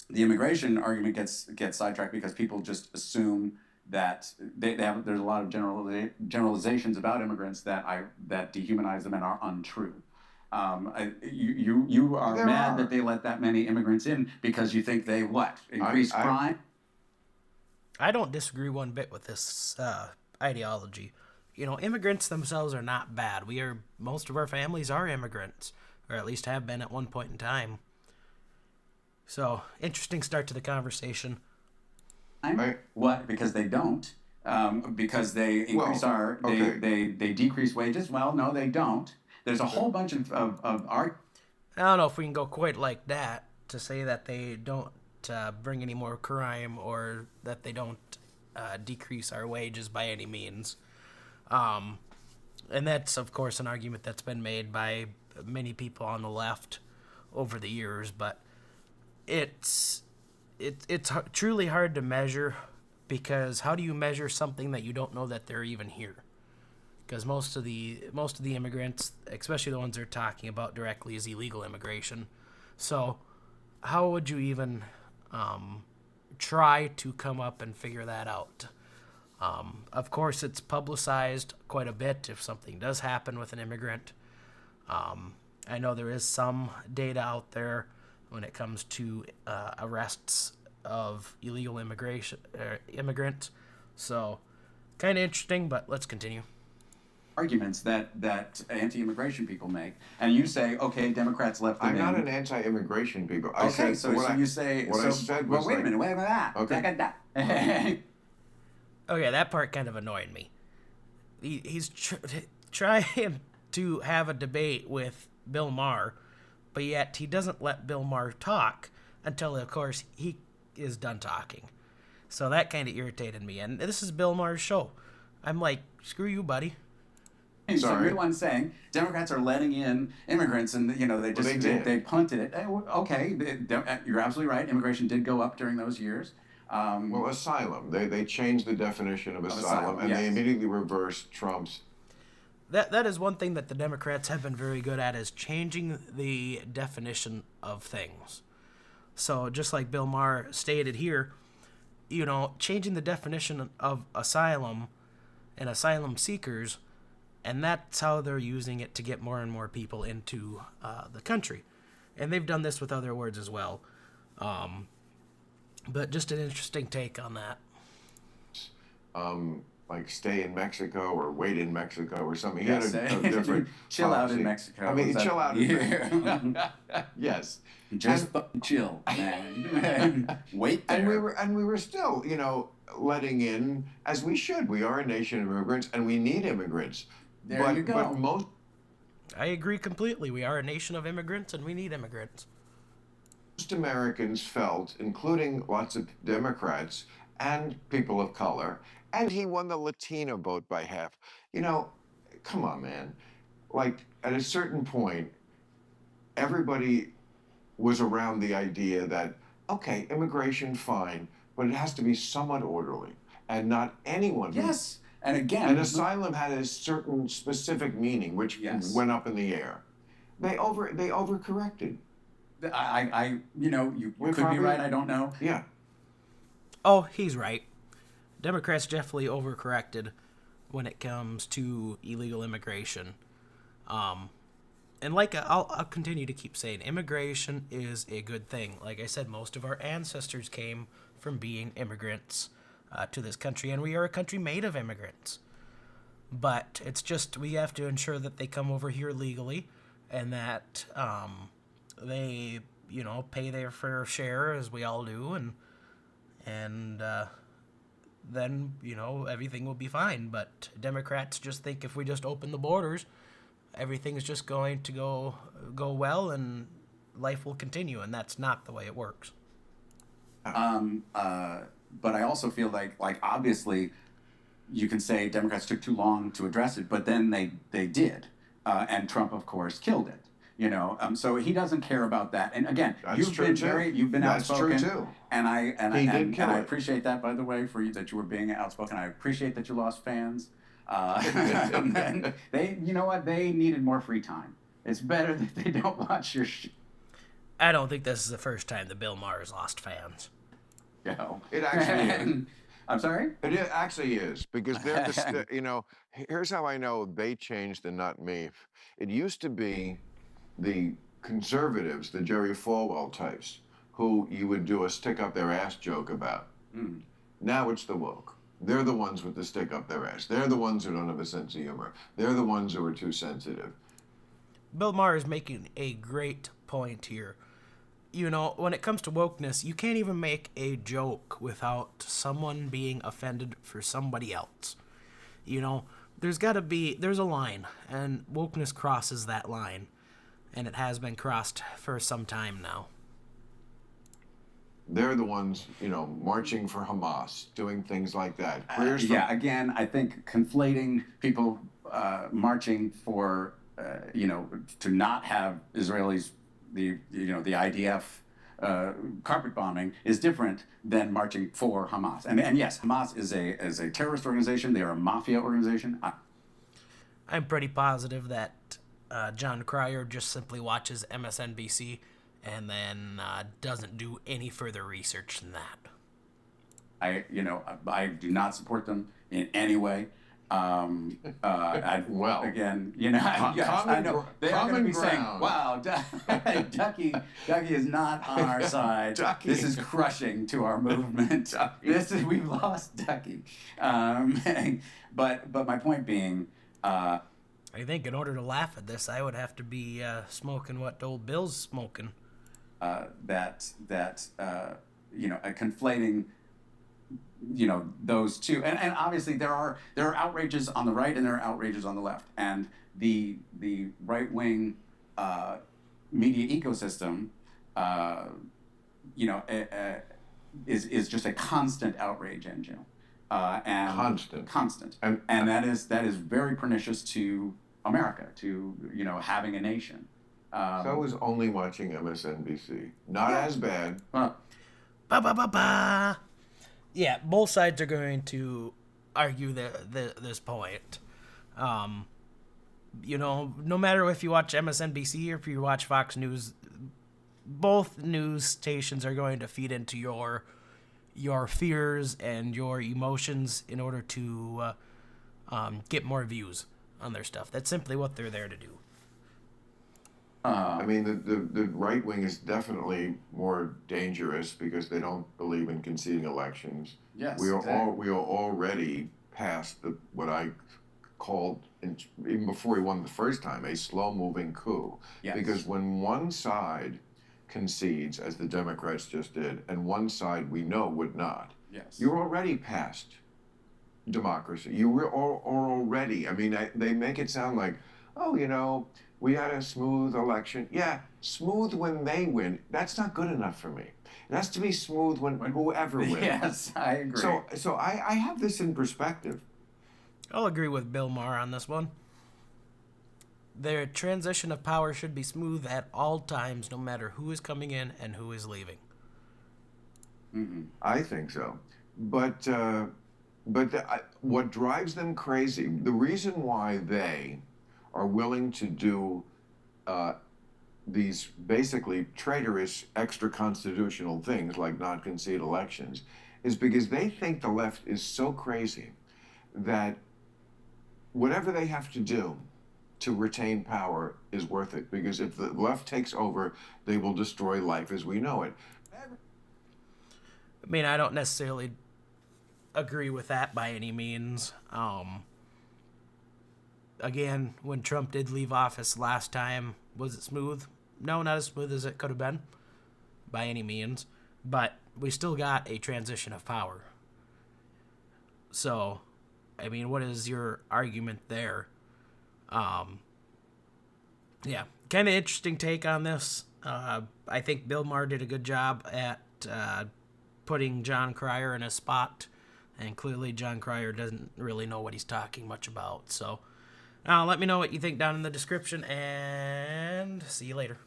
the immigration argument gets sidetracked because people just assume that they have there's a lot of generalizations about immigrants that dehumanize them and are untrue. You are There mad that are. they let that many immigrants in because you think they what increase I crime. I don't disagree one bit with this ideology. You know, immigrants themselves are not bad. Most of our families are immigrants, or at least have been at one point in time. So, interesting start to the conversation. I What? Because they don't. Because they increase well, our okay. they decrease wages. Well, no, they don't. There's a whole bunch of our I don't know if we can go quite like that to say that they don't bring any more crime or that they don't decrease our wages by any means. Um, and that's, of course, an argument that's been made by many people on the left over the years. But it's it's truly hard to measure because how do you measure something that you don't know that they're even here? Because most of the immigrants, especially the ones they're talking about directly, is illegal immigration. So how would you even try to come up and figure that out? Of course, it's publicized quite a bit if something does happen with an immigrant. I know there is some data out there when it comes to arrests of illegal immigrants. So, kind of interesting, but let's continue. arguments that anti-immigration people make, and you say, okay, Democrats left them I'm not in. an anti-immigration people. I Okay, said so you say what I so. said Well, was wait a like, minute. Wait a minute. okay, Okay, that part kind of annoyed me. He's trying to have a debate with Bill Maher, but yet he doesn't let Bill Maher talk until, of course, he is done talking. So that kind of irritated me. And this is Bill Maher's show. I'm like, screw you, buddy. So you're sorry. the one saying Democrats are letting in immigrants, and they Well, they just did. they punted it. Okay, you're absolutely right. Immigration did go up during those years. Well, asylum. They changed the definition of Of asylum, asylum, and they yes. immediately reversed Trump's. That is one thing that the Democrats have been very good at is changing the definition of things. So just like Bill Maher stated here, changing the definition of asylum and asylum seekers, and that's how they're using it to get more and more people into the country. And they've done this with other words as well. Um, but just an interesting take on that. Like stay in Mexico or wait in Mexico or something. He had Yes, a different chill out in policy. I Mexico. mean, Was that? chill out in Yeah. Mexico. Yes, Just and fucking chill, man. Wait and we there. were and we were still, letting in as we should. We are a nation of immigrants, and we need immigrants. There you But go. I agree completely. We are a nation of immigrants and we need immigrants. most Americans felt, including lots of Democrats and people of color, and he won the Latino vote by half. You know, come on, man. Like at a certain point, everybody was around the idea that, okay, immigration, fine, but it has to be somewhat orderly and not anyone who. Yes, and And again, asylum had a certain specific meaning, which yes. went up in the air. They overcorrected. You We could be probably right. I don't know. yeah. Oh, he's right. Democrats definitely overcorrected when it comes to illegal immigration. Um, and like I'll continue to keep saying, immigration is a good thing. Like I said, most of our ancestors came from being immigrants to this country, and we are a country made of immigrants. But it's just we have to ensure that they come over here legally, and that they pay their fair share as we all do, and then everything will be fine. But Democrats just think if we just open the borders, everything's just going to go well and life will continue, and that's not the way it works. Um, uh, but I also feel like obviously you can say Democrats took too long to address it, but then they did, and Trump, of course, killed it. So he doesn't care about that. And again, That's true too. you've been That's true outspoken, too. and I and I He did and, and kill I it. appreciate that, by the way, for you that you were being outspoken. I appreciate that you lost fans. And they, you know what, they needed more free time. It's better that they don't watch your. I don't think this is the first time that Bill Maher has lost fans. You know. It actually is. I'm sorry. Actually is because they're here's how I know they changed and not me. It used to be the conservatives, the Jerry Falwell types, who you would do a stick up their ass joke about. Mm. Now it's the woke. They're the ones with the stick up their ass. They're the ones who don't have a sense of humor. They're the ones who are too sensitive. Bill Maher is making a great point here. You know, when it comes to wokeness, you can't even make a joke without someone being offended for somebody else. You know, there's a line, and wokeness crosses that line, and it has been crossed for some time now. They're the ones, marching for Hamas, doing things like that. Again, I think conflating people marching for, to not have Israelis, the IDF carpet bombing is different than marching for Hamas. And yes, Hamas is a terrorist organization. They are a mafia organization. I'm pretty positive that John Cryer just simply watches MSNBC and then doesn't do any further research than that. I do not support them in any way. Well, again, yes, I know they are going to be saying, "Wow, Ducky is not on our side. This is crushing to our movement. We've lost Ducky." But my point being, I think in order to laugh at this, I would have to be smoking what old Bill's smoking. Conflating those two, and obviously there are outrages on the right and there are outrages on the left, and the right wing media ecosystem is just a constant outrage engine, and constant, and that is very pernicious to America, to having a nation. So I was only watching MSNBC. Not as bad. Ba ba ba ba. Yeah, both sides are going to argue this point. No matter if you watch MSNBC or if you watch Fox News, both news stations are going to feed into your fears and your emotions in order to get more views on their stuff. That's simply what they're there to do. I mean, the right wing is definitely more dangerous because they don't believe in conceding elections. Yes, we are already past what I called, even before he won the first time, a slow-moving coup. Yes. Because when one side concedes, as the Democrats just did, and one side we know would not, yes, you're already past democracy. You are already. I mean, they make it sound like, we had a smooth election. Yeah, smooth when they win. That's not good enough for me. It has to be smooth when whoever wins. Yes, I agree. So I have this in perspective. I'll agree with Bill Maher on this one. Their transition of power should be smooth at all times, no matter who is coming in and who is leaving. Mm-hmm. I think so. But what drives them crazy, the reason why they are willing to do these basically traitorous extra-constitutional things like not concede elections is because they think the left is so crazy that whatever they have to do to retain power is worth it, because if the left takes over, they will destroy life as we know it. I mean, I don't necessarily agree with that by any means. Again, when Trump did leave office last time, was it smooth? No, not as smooth as it could have been, by any means. But we still got a transition of power. So, I mean, what is your argument there? Yeah, kind of interesting take on this. I think Bill Maher did a good job at putting John Cryer in a spot, and clearly John Cryer doesn't really know what he's talking much about. So, let me know what you think down in the description, and see you later.